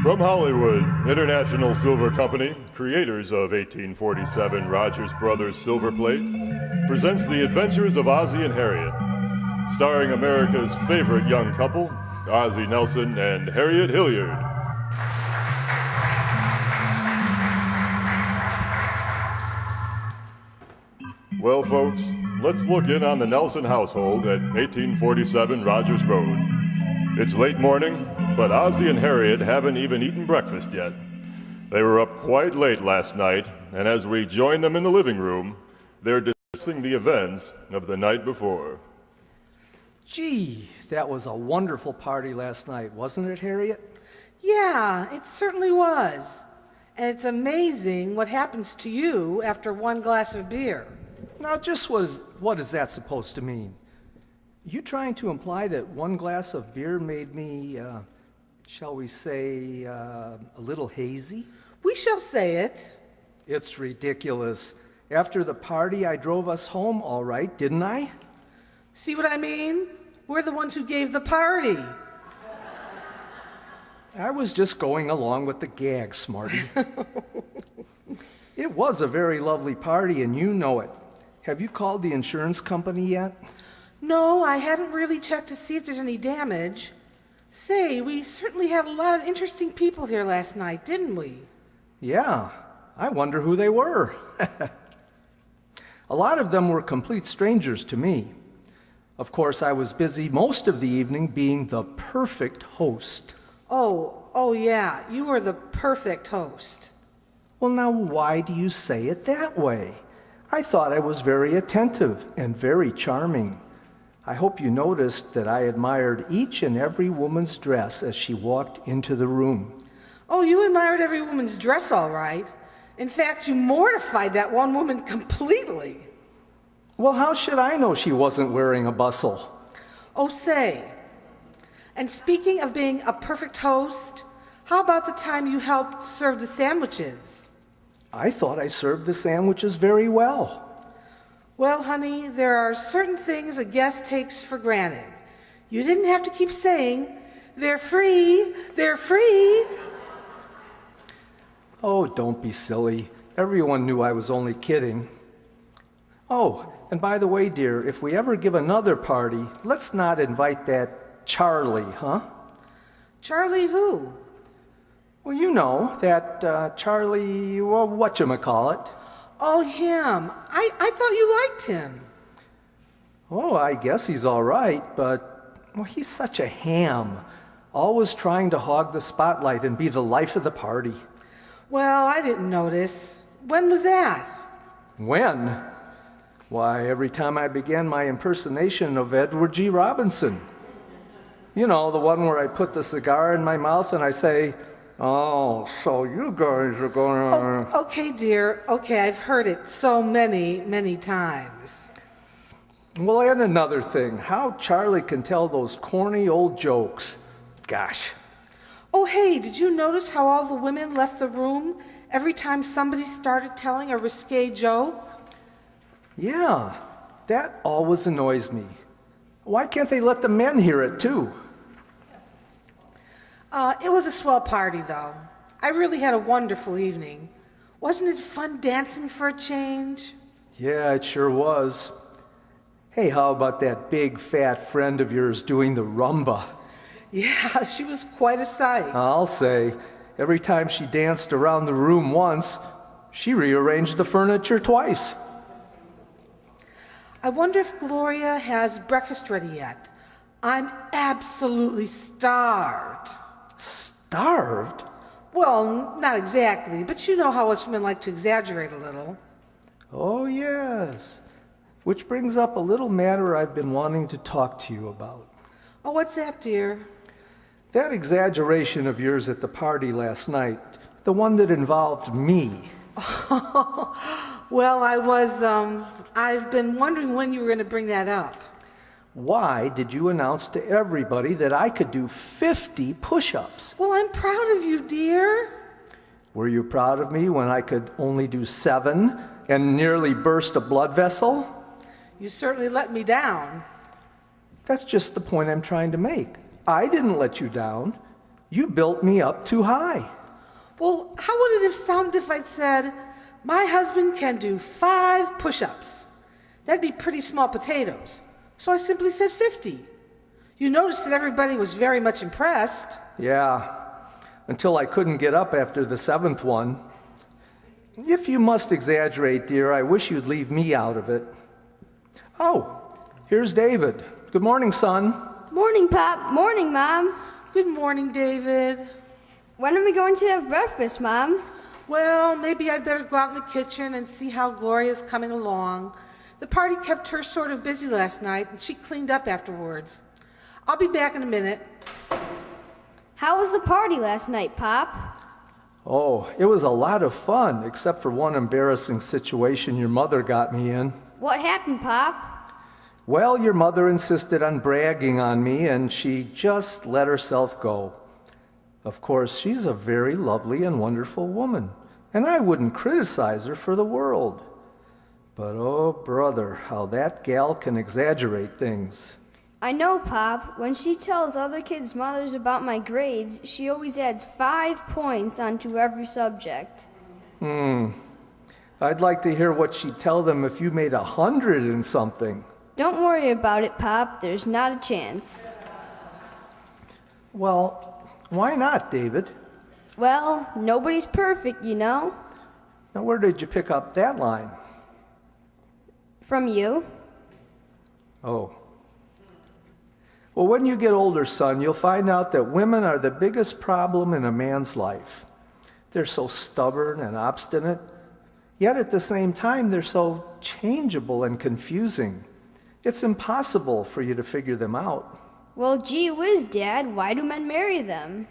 From Hollywood, International Silver Company, creators of 1847 Rogers Brothers Silver Plate, presents The Adventures of Ozzie and Harriet, starring America's favorite young couple, Ozzie Nelson and Harriet Hilliard. Well, folks, let's look in on the Nelson household at 1847 Rogers Road. It's late morning, but Ozzie and Harriet haven't even eaten breakfast yet. They were up quite late last night, and as we join them in the living room, they're discussing the events of the night before. Gee, that was a wonderful party last night, wasn't it, Harriet? Yeah, it certainly was. And it's amazing what happens to you after one glass of beer. Now, what is that supposed to mean? You trying to imply that one glass of beer made me, shall we say, a little hazy? We shall say it. It's ridiculous. After the party, I drove us home all right, didn't I? See what I mean? We're the ones who gave the party. I was just going along with the gag, Smarty. It was a very lovely party, and you know it. Have you called the insurance company yet? No, I haven't really checked to see if there's any damage. Say, we certainly had a lot of interesting people here last night, didn't we? Yeah, I wonder who they were. A lot of them were complete strangers to me. Of course, I was busy most of the evening being the perfect host. Oh yeah, you were the perfect host. Well, now why do you say it that way? I thought I was very attentive and very charming. I hope you noticed that I admired each and every woman's dress as she walked into the room. Oh, you admired every woman's dress, all right. In fact, you mortified that one woman completely. Well, how should I know she wasn't wearing a bustle? Oh, say, and speaking of being a perfect host, how about the time you helped serve the sandwiches? I thought I served the sandwiches very well. Well, honey, there are certain things a guest takes for granted. You didn't have to keep saying, "They're free, they're free." Oh, don't be silly. Everyone knew I was only kidding. Oh, and by the way, dear, if we ever give another party, let's not invite that Charlie, huh? Charlie who? Well, you know, that Charlie, well, whatchamacallit. Oh, him. I thought you liked him. Oh, I guess he's all right, but well, he's such a ham. Always trying to hog the spotlight and be the life of the party. Well, I didn't notice. When was that? When? Why, every time I began my impersonation of Edward G. Robinson. You know, the one where I put the cigar in my mouth and I say, "Oh, so you guys are gonna..." Oh, okay, dear. Okay, I've heard it so many times. Well, and another thing, how Charlie can tell those corny old jokes. Gosh. Oh, hey, did you notice how all the women left the room every time somebody started telling a risque joke? Yeah, that always annoys me. Why can't they let the men hear it too? It was a swell party, though. I really had a wonderful evening. Wasn't it fun dancing for a change? Yeah, it sure was. Hey, how about that big fat friend of yours doing the rumba? Yeah, she was quite a sight. I'll say, every time she danced around the room once, she rearranged the furniture twice. I wonder if Gloria has breakfast ready yet. I'm absolutely starved. Starved? Well, not exactly, but you know how us women like to exaggerate a little. Oh, yes. Which brings up a little matter I've been wanting to talk to you about. Oh, what's that, dear? That exaggeration of yours at the party last night, the one that involved me. Well, I've been wondering when you were going to bring that up. Why did you announce to everybody that I could do 50 push-ups? Well, I'm proud of you, dear. Were you proud of me when I could only do 7 and nearly burst a blood vessel? You certainly let me down. That's just the point I'm trying to make. I didn't let you down. You built me up too high. Well, how would it have sounded if I'd said, my husband can do 5 push-ups? That'd be pretty small potatoes. So I simply said 50. You noticed that everybody was very much impressed. Yeah, until I couldn't get up after the 7th one. If you must exaggerate, dear, I wish you'd leave me out of it. Oh, here's David. Good morning, son. Morning, Pop. Morning, Mom. Good morning, David. When are we going to have breakfast, Mom? Well, maybe I'd better go out in the kitchen and see how Gloria's coming along. The party kept her sort of busy last night, and she cleaned up afterwards. I'll be back in a minute. How was the party last night, Pop? Oh, it was a lot of fun, except for one embarrassing situation your mother got me in. What happened, Pop? Well, your mother insisted on bragging on me, and she just let herself go. Of course, she's a very lovely and wonderful woman, and I wouldn't criticize her for the world. But oh, brother, how that gal can exaggerate things. I know, Pop. When she tells other kids' mothers about my grades, she always adds 5 points onto every subject. I'd like to hear what she'd tell them if you made 100 in something. Don't worry about it, Pop. There's not a chance. Well, why not, David? Well, nobody's perfect, you know. Now, where did you pick up that line? From you. Oh. Well, when you get older, son, you'll find out that women are the biggest problem in a man's life. They're so stubborn and obstinate, yet at the same time, they're so changeable and confusing. It's impossible for you to figure them out. Well, gee whiz, Dad. Why do men marry them?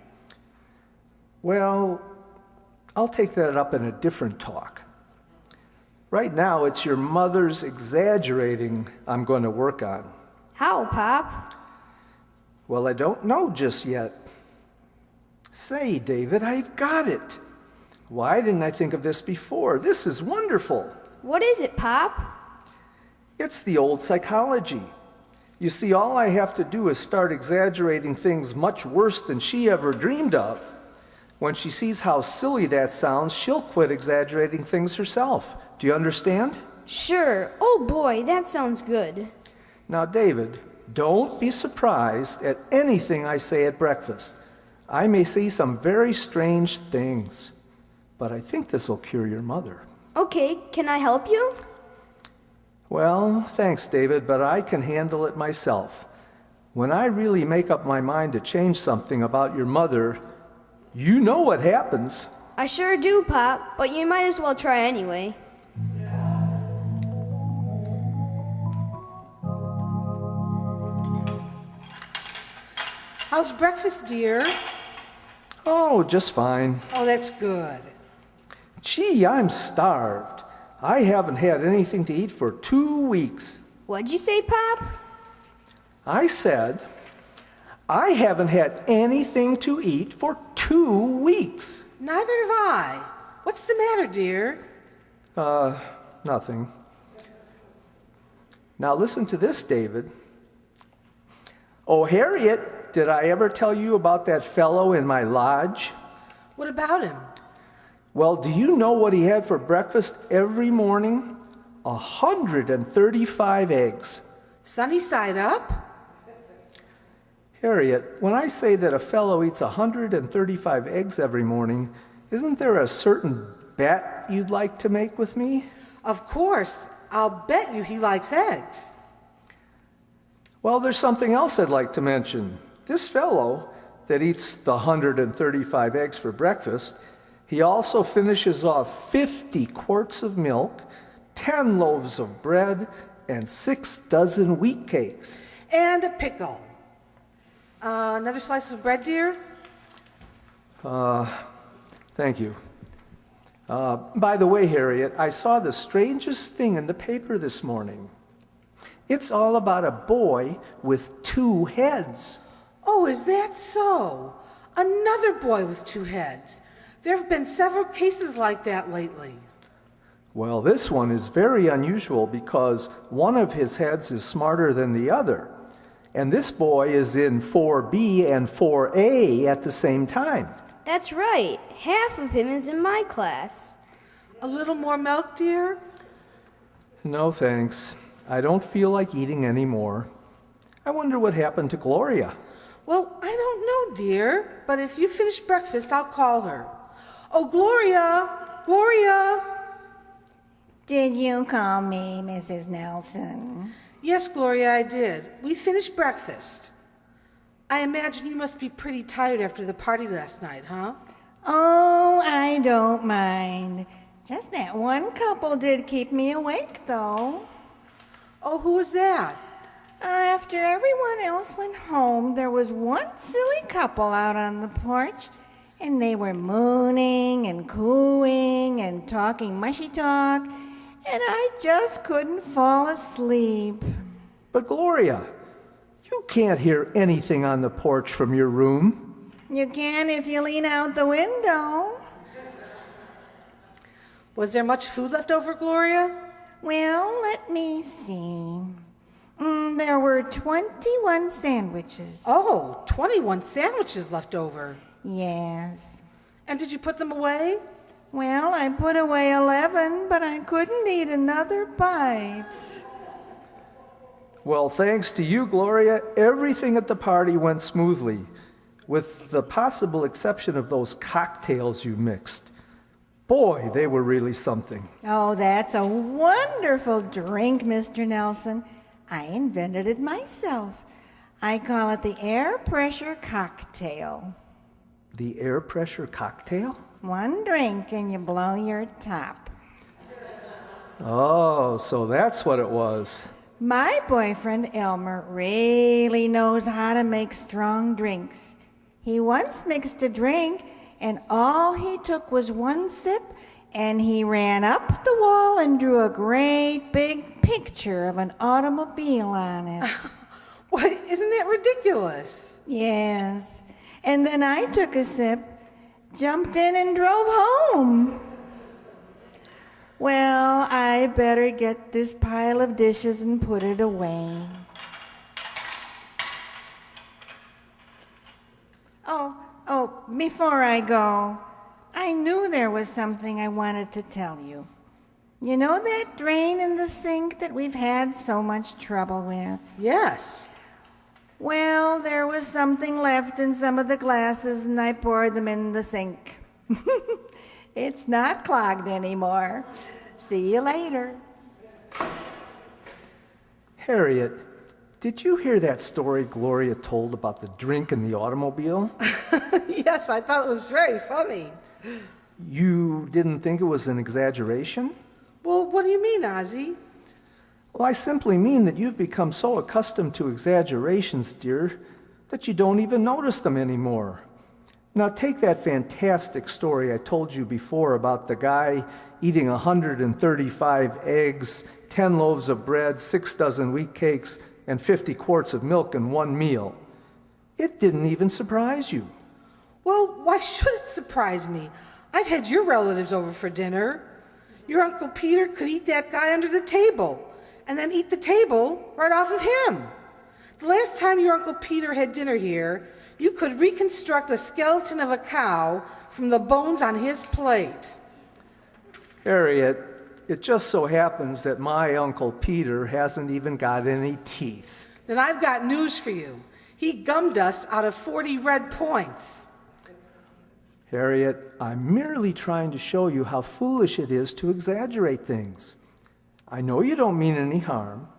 Well, I'll take that up in a different talk. Right now, it's your mother's exaggerating I'm going to work on. How, Pop? Well, I don't know just yet. Say, David, I've got it. Why didn't I think of this before? This is wonderful. What is it, Pop? It's the old psychology. You see, all I have to do is start exaggerating things much worse than she ever dreamed of. When she sees how silly that sounds, she'll quit exaggerating things herself. Do you understand? Sure. Oh boy, that sounds good. Now, David, don't be surprised at anything I say at breakfast. I may say some very strange things, but I think this will cure your mother. Okay, can I help you? Well, thanks, David, but I can handle it myself. When I really make up my mind to change something about your mother, you know what happens. I sure do, Pop, but you might as well try anyway. How's breakfast, dear? Oh, just fine. Oh, that's good. Gee, I'm starved. I haven't had anything to eat for 2 weeks. What'd you say, Pop? I said, I haven't had anything to eat for 2 weeks. Neither have I. What's the matter, dear? Nothing. Now listen to this, David. Oh, Harriet, did I ever tell you about that fellow in my lodge? What about him? Well, do you know what he had for breakfast every morning? 135 eggs. Sunny side up? Harriet, when I say that a fellow eats 135 eggs every morning, isn't there a certain bet you'd like to make with me? Of course. I'll bet you he likes eggs. Well, there's something else I'd like to mention. This fellow that eats the 135 eggs for breakfast, he also finishes off 50 quarts of milk, 10 loaves of bread, and 6 dozen wheat cakes. And a pickle. Another slice of bread, dear? Thank you. By the way, Harriet, I saw the strangest thing in the paper this morning. It's all about a boy with 2 heads. Oh, is that so? Another boy with 2 heads. There have been several cases like that lately. Well, this one is very unusual because one of his heads is smarter than the other. And this boy is in 4B and 4A at the same time. That's right. Half of him is in my class. A little more milk, dear? No thanks. I don't feel like eating anymore. I wonder what happened to Gloria. Well, I don't know, dear, but if you finish breakfast, I'll call her. Oh, Gloria! Gloria! Did you call me, Mrs. Nelson? Yes, Gloria, I did. We finished breakfast. I imagine you must be pretty tired after the party last night, huh? Oh, I don't mind. Just that one couple did keep me awake, though. Oh, who was that? After everyone else went home, there was one silly couple out on the porch, and they were mooning and cooing and talking mushy talk, and I just couldn't fall asleep. But Gloria, you can't hear anything on the porch from your room. You can if you lean out the window. Was there much food left over, Gloria? Well, let me see. There were 21 sandwiches. Oh, 21 sandwiches left over. Yes. And did you put them away? Well, I put away 11, but I couldn't eat another bite. Well, thanks to you, Gloria, everything at the party went smoothly, with the possible exception of those cocktails you mixed. Boy, they were really something. Oh, that's a wonderful drink, Mr. Nelson. I invented it myself. I call it the air pressure cocktail. The air pressure cocktail? One drink and you blow your top. Oh, so that's what it was. My boyfriend, Elmer, really knows how to make strong drinks. He once mixed a drink, and all he took was one sip, and he ran up the wall and drew a great big picture of an automobile on it. Why, isn't that ridiculous? Yes. And then I took a sip, jumped in, and drove home. Well, I better get this pile of dishes and put it away. Oh, before I go, I knew there was something I wanted to tell you. You know that drain in the sink that we've had so much trouble with? Yes. Well, there was something left in some of the glasses, and I poured them in the sink. It's not clogged anymore. See you later. Harriet, did you hear that story Gloria told about the drink in the automobile? Yes, I thought it was very funny. You didn't think it was an exaggeration? Well, what do you mean, Ozzie? Well, I simply mean that you've become so accustomed to exaggerations, dear, that you don't even notice them anymore. Now, take that fantastic story I told you before about the guy eating 135 eggs, 10 loaves of bread, 6 dozen wheat cakes, and 50 quarts of milk in one meal. It didn't even surprise you. Well, why should it surprise me? I've had your relatives over for dinner. Your Uncle Peter could eat that guy under the table, and then eat the table right off of him. The last time your Uncle Peter had dinner here, you could reconstruct a skeleton of a cow from the bones on his plate. Harriet, it just so happens that my Uncle Peter hasn't even got any teeth. Then I've got news for you. He gummed us out of 40 red points. Harriet, I'm merely trying to show you how foolish it is to exaggerate things. I know you don't mean any harm,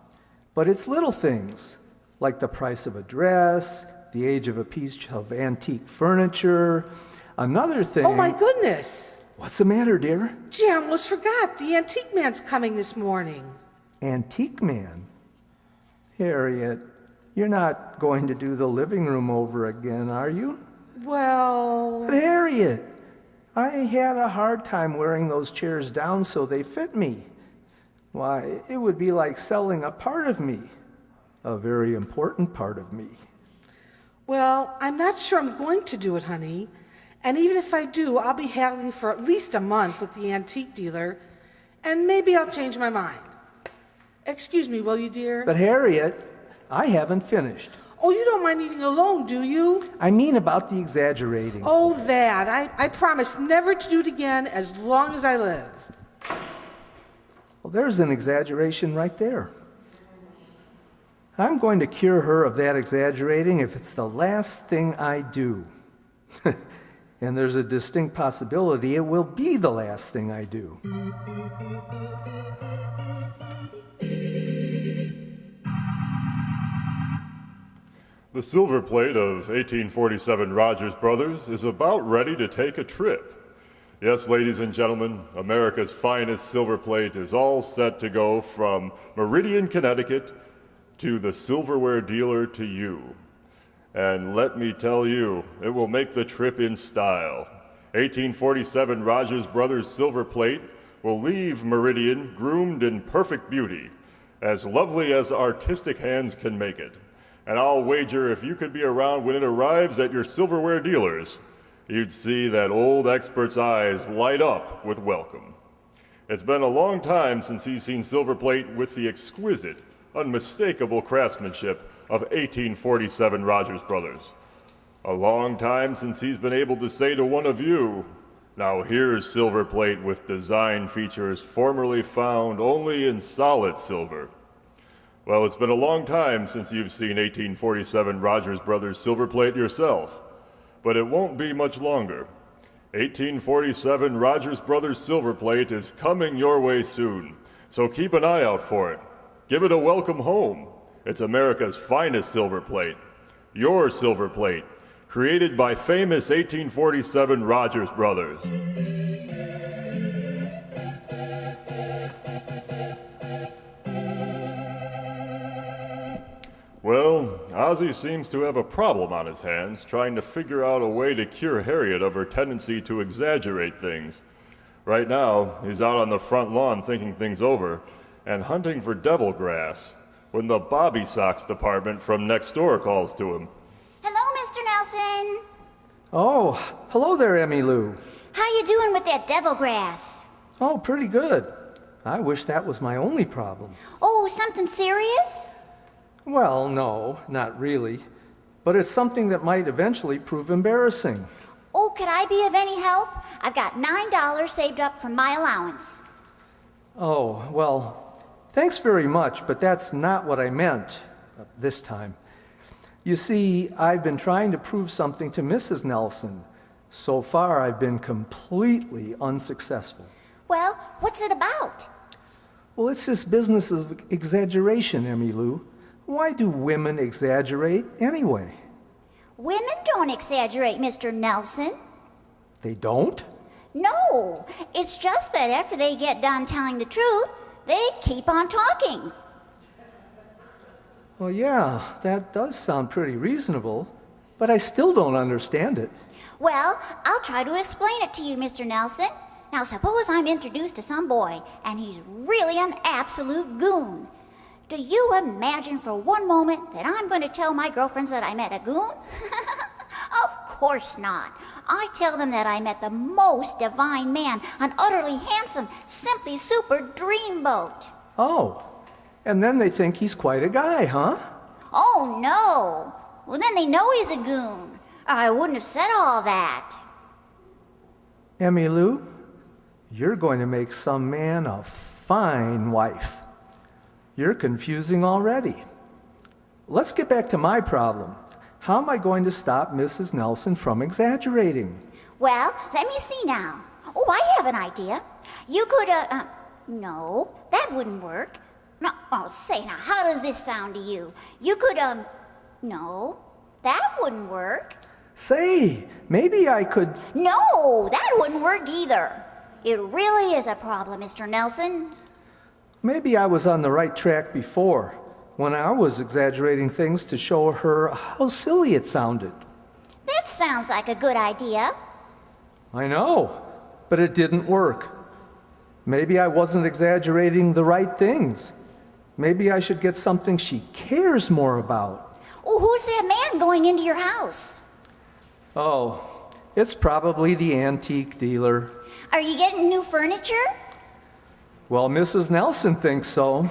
but it's little things, like the price of a dress, the age of a piece of antique furniture. Another thing... Oh, my goodness. What's the matter, dear? Gee, I almost forgot. The antique man's coming this morning. Antique man? Harriet, you're not going to do the living room over again, are you? Well... But Harriet, I had a hard time wearing those chairs down so they fit me. Why, it would be like selling a part of me, a very important part of me. Well, I'm not sure I'm going to do it, honey. And even if I do, I'll be haggling for at least a month with the antique dealer, and maybe I'll change my mind. Excuse me, will you, dear? But Harriet, I haven't finished. Oh, you don't mind eating alone, do you? I mean about the exaggerating. Oh, that. I promise never to do it again as long as I live. Well, there's an exaggeration right there. I'm going to cure her of that exaggerating if it's the last thing I do. And there's a distinct possibility it will be the last thing I do. The silver plate of 1847 Rogers Brothers is about ready to take a trip. Yes, ladies and gentlemen, America's finest silver plate is all set to go from Meridian, Connecticut, to the silverware dealer to you. And let me tell you, it will make the trip in style. 1847 Rogers Brothers silver plate will leave Meridian groomed in perfect beauty, as lovely as artistic hands can make it. And I'll wager if you could be around when it arrives at your silverware dealers, you'd see that old expert's eyes light up with welcome. It's been a long time since he's seen silver plate with the exquisite, unmistakable craftsmanship of 1847 Rogers Brothers. A long time since he's been able to say to one of you, "Now here's silver plate with design features formerly found only in solid silver." Well, it's been a long time since you've seen 1847 Rogers Brothers silver plate yourself, but it won't be much longer. 1847 Rogers Brothers silver plate is coming your way soon, so keep an eye out for it. Give it a welcome home. It's America's finest silver plate. Your silver plate, created by famous 1847 Rogers Brothers. Well, OZZIE seems to have a problem on his hands trying to figure out a way to cure Harriet of her tendency to exaggerate things. Right now, he's out on the front lawn thinking things over and hunting for devil grass when the Bobby Sox department from next door calls to him. Hello, Mr. Nelson. Oh, hello there, Emmy Lou. How you doing with that devil grass? Oh, pretty good. I wish that was my only problem. Oh, something serious? Well, no, not really. But it's something that might eventually prove embarrassing. Oh, could I be of any help? I've got $9 saved up from my allowance. Oh, well, thanks very much, but that's not what I meant this time. You see, I've been trying to prove something to Mrs. Nelson. So far, I've been completely unsuccessful. Well, what's it about? Well, it's this business of exaggeration, Emmy Lou. Why do women exaggerate anyway? Women don't exaggerate, Mr. Nelson. They don't? No, it's just that after they get done telling the truth, they keep on talking. Well, yeah, that does sound pretty reasonable, but I still don't understand it. Well, I'll try to explain it to you, Mr. Nelson. Now, suppose I'm introduced to some boy, and he's really an absolute goon. Do you imagine for one moment that I'm going to tell my girlfriends that I met a goon? Of course not. I tell them that I met the most divine man, an utterly handsome, simply super dreamboat. Oh, and then they think he's quite a guy, huh? Oh, no. Well, then they know he's a goon. I wouldn't have said all that. Emmy Lou, you're going to make some man a fine wife. You're confusing already. Let's get back to my problem. How am I going to stop Mrs. Nelson from exaggerating? Well, let me see now. Oh, I have an idea. You could, no, that wouldn't work. No, oh, say now, how does this sound to you? You could, no, that wouldn't work. Say, maybe I could... No, that wouldn't work either. It really is a problem, Mr. Nelson. Maybe I was on the right track before, when I was exaggerating things to show her how silly it sounded. That sounds like a good idea. I know, but it didn't work. Maybe I wasn't exaggerating the right things. Maybe I should get something she cares more about. Oh, who's that man going into your house? Oh, it's probably the antique dealer. Are you getting new furniture? Well, Mrs. Nelson thinks so.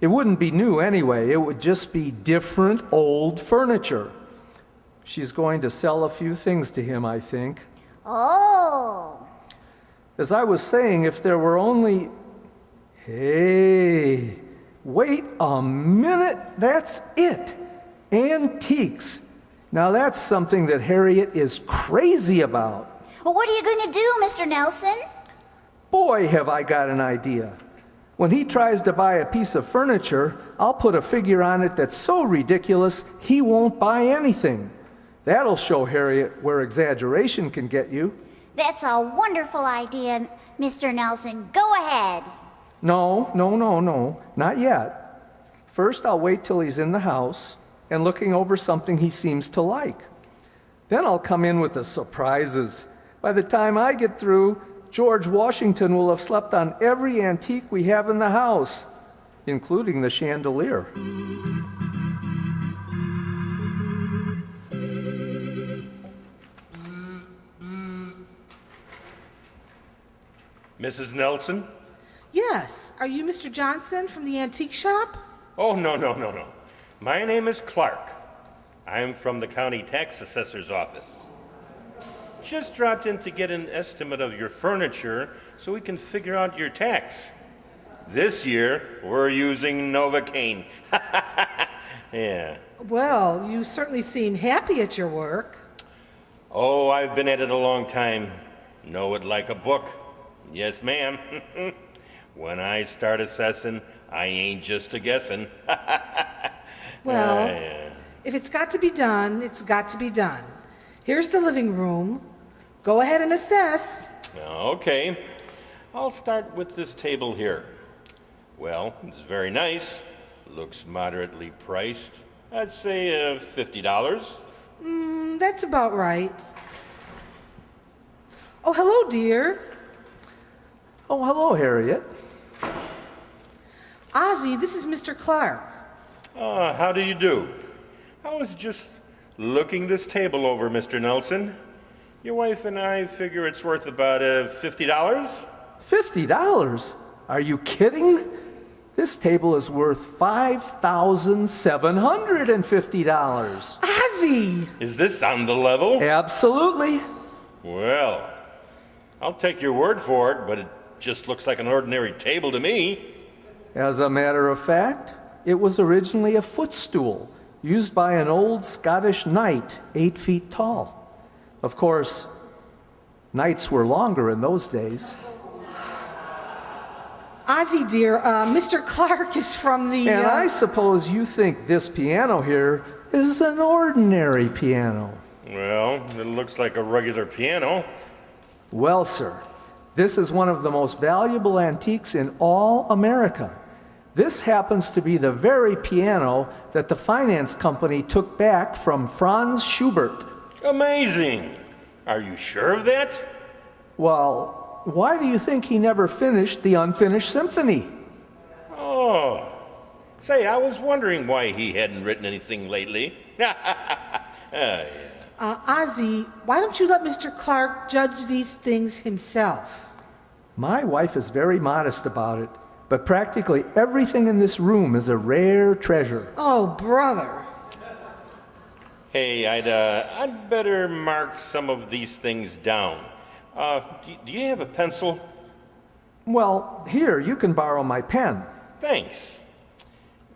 It wouldn't be new anyway. It would just be different old furniture. She's going to sell a few things to him, I think. Oh. As I was saying, if there were only... Hey, wait a minute. That's it. Antiques. Now that's something that Harriet is crazy about. Well, what are you going to do, Mr. Nelson? Boy, have I got an idea. When he tries to buy a piece of furniture, I'll put a figure on it that's so ridiculous he won't buy anything. That'll show Harriet where exaggeration can get you. That's a wonderful idea, Mr. Nelson. Go ahead. No, not yet. First, I'll wait till he's in the house and looking over something he seems to like. Then I'll come in with the surprises. By the time I get through, George Washington will have slept on every antique we have in the house, including the chandelier. Mrs. Nelson? Yes. Are you Mr. Johnson from the antique shop? Oh, no. My name is Clark. I'm from the county tax assessor's office. Just dropped in to get an estimate of your furniture so we can figure out your tax. This year, we're using Novocaine. Yeah. Well, you certainly seem happy at your work. Oh, I've been at it a long time. Know it like a book. Yes, ma'am. When I start assessing, I ain't just a guessing. Well, Yeah. if it's got to be done, it's got to be done. Here's the living room. Go ahead and assess. Okay. I'll start with this table here. Well, it's very nice. Looks moderately priced. I'd say $50. That's about right. Oh, hello, dear. Oh, hello, Harriet. Ozzie, this is Mr. Clark. How do you do? I was just looking this table over, Mr. Nelson. Your wife and I figure it's worth about $50. $50? Are you kidding? This table is worth $5,750. Ozzie! Is this on the level? Absolutely. Well, I'll take your word for it, but it just looks like an ordinary table to me. As a matter of fact, it was originally a footstool used by an old Scottish knight 8 feet tall. Of course, knights were longer in those days. Ozzie, dear, Mr. Clark is from the... And I suppose you think this piano here is an ordinary piano. Well, it looks like a regular piano. Well, sir, this is one of the most valuable antiques in all America. This happens to be the very piano that the finance company took back from Franz Schubert. Amazing! Are you sure of that? Well, why do you think he never finished the unfinished symphony? Oh. Say, I was wondering why he hadn't written anything lately. Yeah. Ozzie, why don't you let Mr. Clark judge these things himself? My wife is very modest about it, but practically everything in this room is a rare treasure. Oh, brother. Hey, I'd better mark some of these things down. Do you have a pencil? Well, here, you can borrow my pen. Thanks.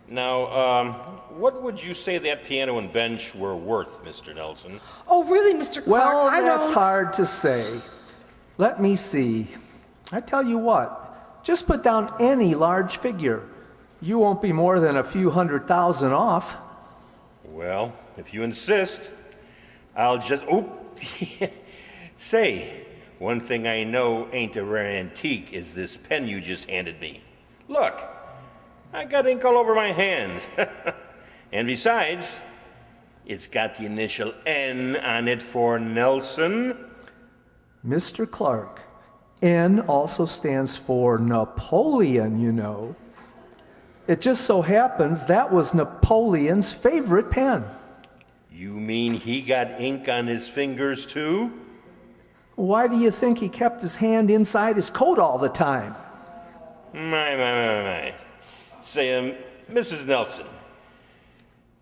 Now, what would you say that piano and bench were worth, Mr. Nelson? Oh, really, Mr. Clark? Well, I that's don't... hard to say. Let me see. I tell you what, just put down any large figure. You won't be more than a few $100,000 off. Well, if you insist, I'll just... Oh, say, one thing I know ain't a rare antique is this pen you just handed me. Look, I got ink all over my hands. And besides, it's got the initial N on it for Nelson. Mr. Clark, N also stands for Napoleon, you know. It just so happens that was Napoleon's favorite pen. You mean he got ink on his fingers too? Why do you think he kept his hand inside his coat all the time? My. Say, Mrs. Nelson,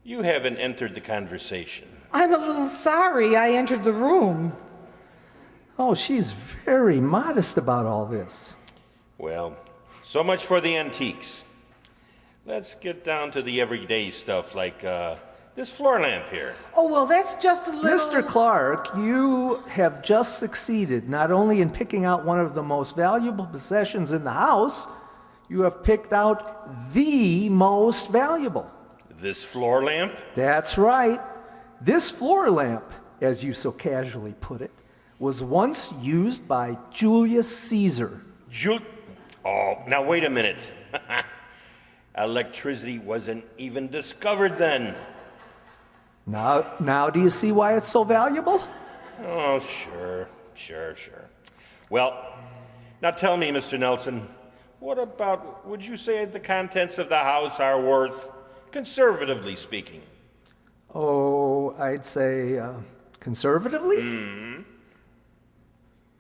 you haven't entered the conversation. I'm a little sorry I entered the room. Oh, she's very modest about all this. Well, so much for the antiques. Let's get down to the everyday stuff like this floor lamp here. Oh, well, that's just a little... Mr. Clark, you have just succeeded not only in picking out one of the most valuable possessions in the house, you have picked out the most valuable. This floor lamp? That's right. This floor lamp, as you so casually put it, was once used by Julius Caesar. Oh, now wait a minute. Electricity wasn't even discovered then. Now do you see why it's so valuable? Oh, sure. Well, now tell me, Mr. Nelson, what about, would you say the contents of the house are worth, conservatively speaking? Oh, I'd say conservatively?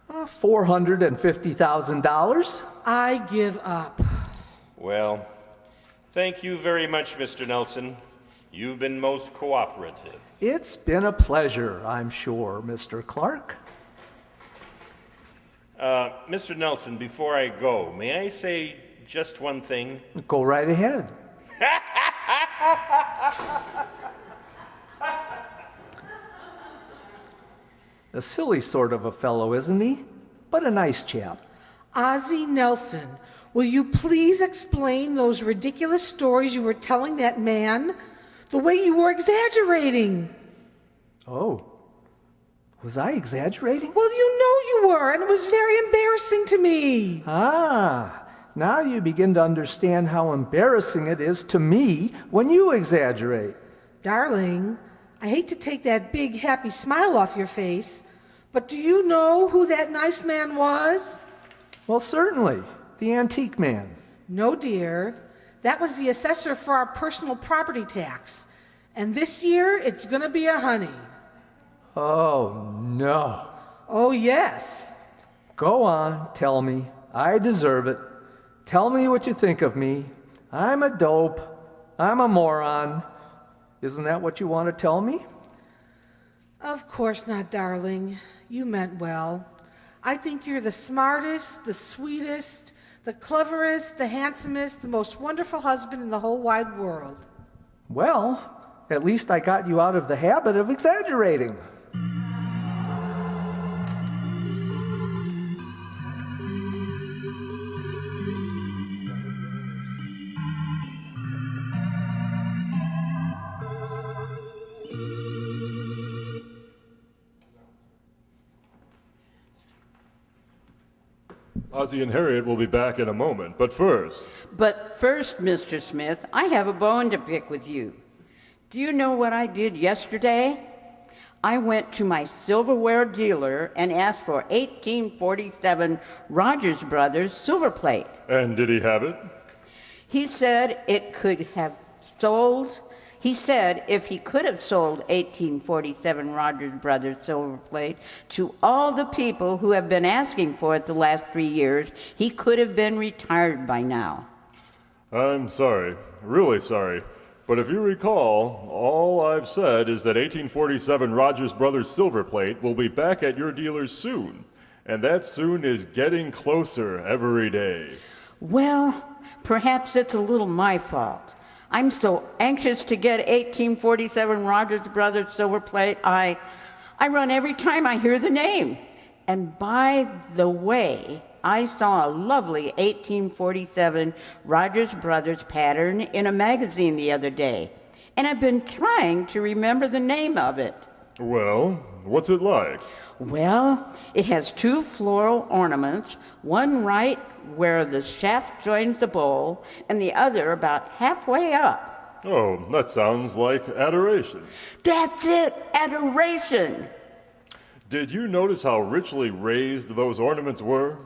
$450,000. I give up. Well, thank you very much, Mr. Nelson. You've been most cooperative. It's been a pleasure, I'm sure, Mr. Clark. Mr. Nelson, before I go, may I say just one thing? Go right ahead. A silly sort of a fellow, isn't he? But a nice chap. Ozzie Nelson, will you please explain those ridiculous stories you were telling that man? The way you were exaggerating. Oh, was I exaggerating? Well, you know you were, and it was very embarrassing to me. Ah, now you begin to understand how embarrassing it is to me when you exaggerate. Darling, I hate to take that big happy smile off your face, but do you know who that nice man was? Well, certainly, the antique man. No, dear. That was the assessor for our personal property tax. And this year, it's gonna be a honey. Oh, no. Oh, yes. Go on, tell me. I deserve it. Tell me what you think of me. I'm a dope. I'm a moron. Isn't that what you want to tell me? Of course not, darling. You meant well. I think you're the smartest, the sweetest, the cleverest, the handsomest, the most wonderful husband in the whole wide world. Well, at least I got you out of the habit of exaggerating. Ozzie and Harriet will be back in a moment, but first... But first, Mr. Smith, I have a bone to pick with you. Do you know what I did yesterday? I went to my silverware dealer and asked for 1847 Rogers Brothers silver plate. And did he have it? He said it could have sold. He said if he could have sold 1847 Rogers Brothers silver plate to all the people who have been asking for it the last 3 years, he could have been retired by now. I'm sorry, really sorry. But if you recall, all I've said is that 1847 Rogers Brothers silver plate will be back at your dealer soon. And that soon is getting closer every day. Well, perhaps it's a little my fault. I'm so anxious to get 1847 Rogers Brothers silver plate, I run every time I hear the name. And by the way, I saw a lovely 1847 Rogers Brothers pattern in a magazine the other day, and I've been trying to remember the name of it. Well, what's it like? Well, it has 2 floral ornaments, one right where the shaft joins the bowl, and the other about halfway up. Oh, that sounds like adoration. That's it, adoration. Did you notice how richly raised those ornaments were?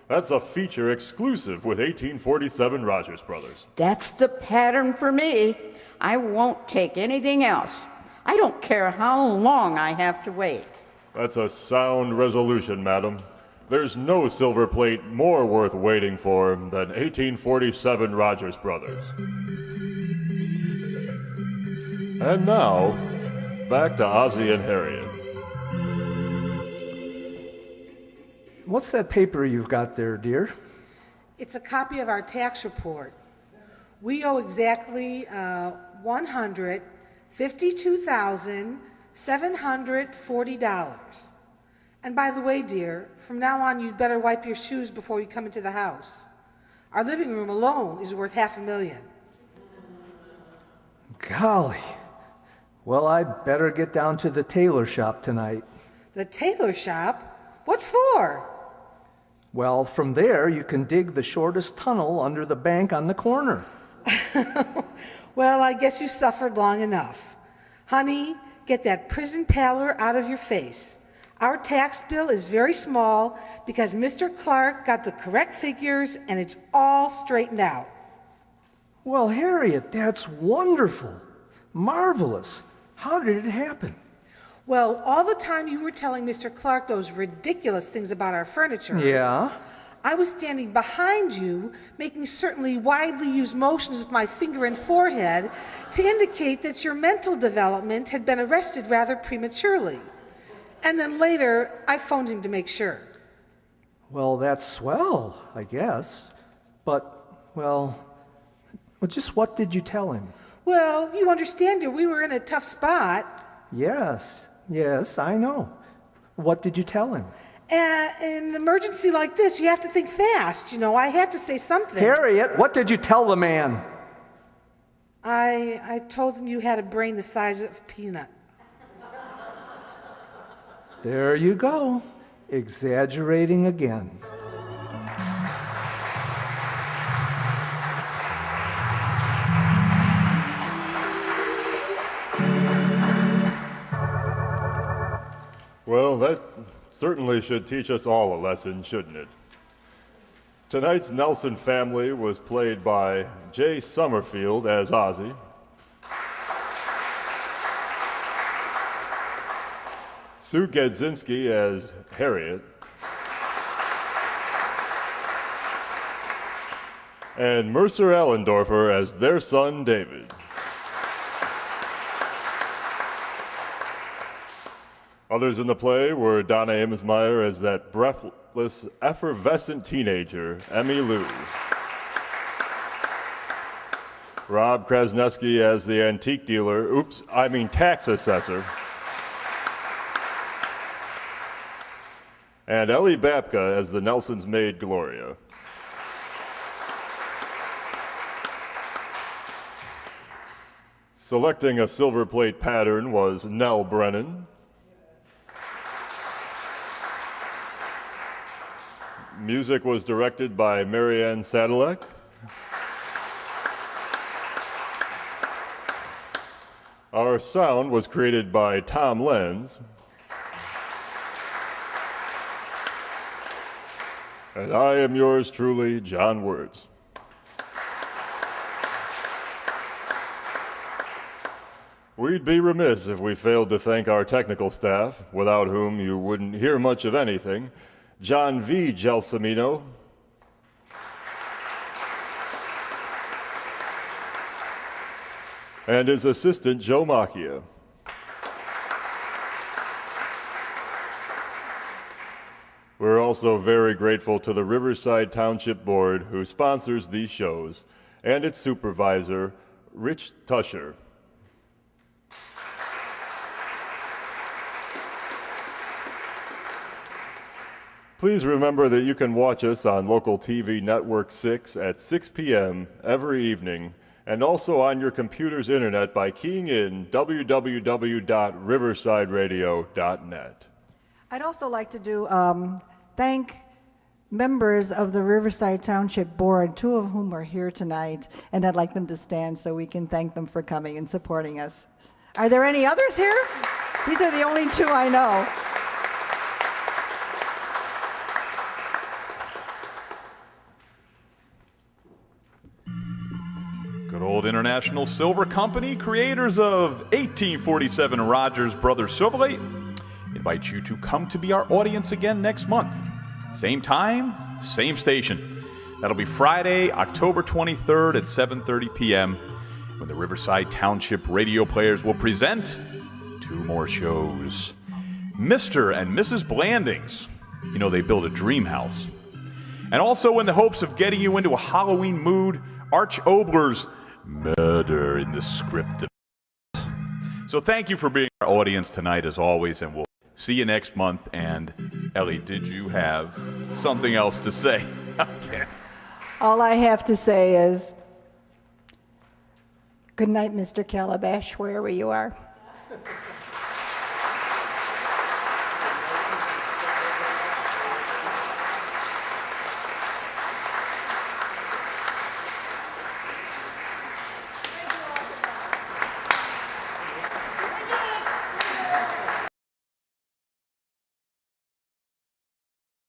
That's a feature exclusive with 1847 Rogers Brothers. That's the pattern for me. I won't take anything else. I don't care how long I have to wait. That's a sound resolution, madam. There's no silver plate more worth waiting for than 1847 Rogers Brothers. And now, back to Ozzie and Harriet. What's that paper you've got there, dear? It's a copy of our tax report. We owe exactly $152,740. And by the way, dear, from now on you'd better wipe your shoes before you come into the house. Our living room alone is worth $500,000. Golly. Well, I'd better get down to the tailor shop tonight. The tailor shop? What for? Well, from there you can dig the shortest tunnel under the bank on the corner. Well, I guess you suffered long enough. Honey, get that prison pallor out of your face. Our tax bill is very small because Mr. Clark got the correct figures and it's all straightened out. Well, Harriet, that's wonderful. Marvelous. How did it happen? Well, all the time you were telling Mr. Clark those ridiculous things about our furniture, Yeah? I was standing behind you, making certainly widely used motions with my finger and forehead to indicate that your mental development had been arrested rather prematurely. And then later, I phoned him to make sure. Well, that's swell, I guess. But, well, just what did you tell him? Well, you understand, dear, we were in a tough spot. Yes, I know. What did you tell him? In an emergency like this, you have to think fast. You know, I had to say something. Harriet, what did you tell the man? I told him you had a brain the size of a peanut. There you go. Exaggerating again. Well, that certainly should teach us all a lesson, shouldn't it? Tonight's Nelson family was played by Jay Summerfield as Ozzie, Sue Gadzinski as Harriet, and Mercer Allendorfer as their son David. Others in the play were Donna Amesmeyer as that breathless, effervescent teenager, Emmy Lou. Rob Krasneski as the antique dealer, tax assessor. And Ellie Babka as the Nelsons' maid, Gloria. Selecting a silver plate pattern was Nell Brennan. Music was directed by Marianne Sadilek. Our sound was created by Tom Lenz. And I am yours truly, John Words. We'd be remiss if we failed to thank our technical staff, without whom you wouldn't hear much of anything. John V. Gelsomino, and his assistant, Joe Macchia. We're also very grateful to the Riverside Township Board, who sponsors these shows, and its supervisor, Rich Tusher. Please remember that you can watch us on local TV Network 6 at 6 p.m. every evening, and also on your computer's internet by keying in www.riversideradio.net. I'd also like to thank members of the Riverside Township Board, two of whom are here tonight, and I'd like them to stand so we can thank them for coming and supporting us. Are there any others here? These are the only two I know. Good old International Silver Company, creators of 1847 Rogers Brothers Silverlight, invite you to come to be our audience again next month. Same time, same station. That'll be Friday, October 23rd at 7:30 p.m. when the Riverside Township radio players will present 2 more shows. Mr. and Mrs. Blandings. You know, they build a dream house. And also, in the hopes of getting you into a Halloween mood, Arch Obler's Murder in the Script. So thank you for being our audience tonight, as always, and we'll see you next month. And Ellie, did you have something else to say? Okay. All I have to say is, good night, Mr. Calabash, wherever you are.